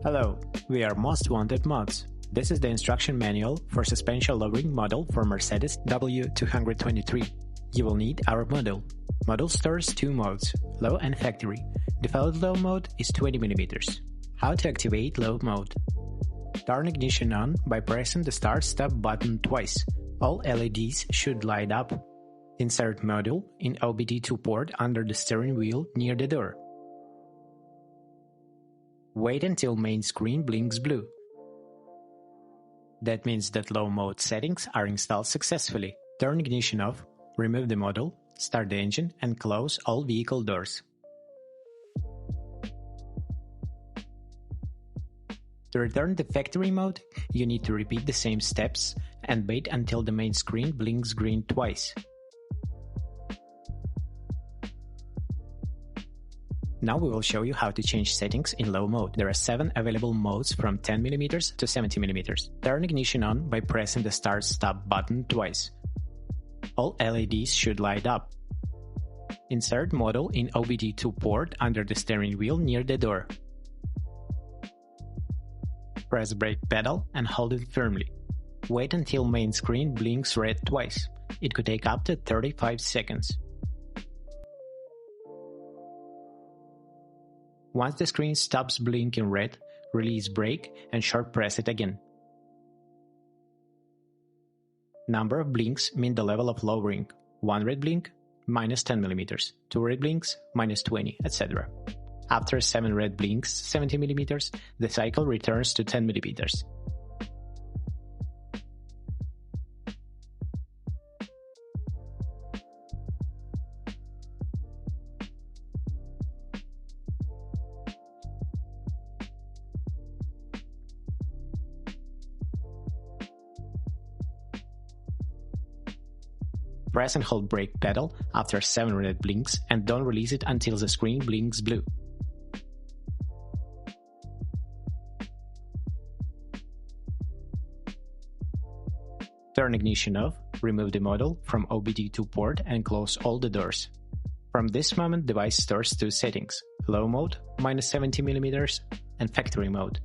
Hello, we are Most Wanted Mods. This is the instruction manual for suspension lowering module for Mercedes W223. You will need our module. Module stores two modes, low and factory. Default low mode is 20mm. How to activate low mode? Turn ignition on by pressing the start-stop button twice. All LEDs should light up. Insert module in OBD-2 port under the steering wheel near the door. Wait until main screen blinks blue. That means that low mode settings are installed successfully. Turn ignition off, remove the module, start the engine and close all vehicle doors. To return to factory mode, you need to repeat the same steps and wait until the main screen blinks green twice. Now we will show you how to change settings in low mode. There are 7 available modes from 10mm to 70mm. Turn ignition on by pressing the start-stop button twice. All LEDs should light up. Insert module in OBD2 port under the steering wheel near the door. Press brake pedal and hold it firmly. Wait until main screen blinks red twice. It could take up to 35 seconds. Once the screen stops blinking red, release brake and short press it again. Number of blinks mean the level of lowering. 1 red blink, minus 10mm, 2 red blinks, minus 20, etc. After 7 red blinks, 70mm, the cycle returns to 10mm. Press and hold brake pedal after 7 red blinks and don't release it until the screen blinks blue. Turn ignition off, remove the module from OBD2 port and close all the doors. From this moment, device stores two settings, low mode, minus 70mm, and factory mode.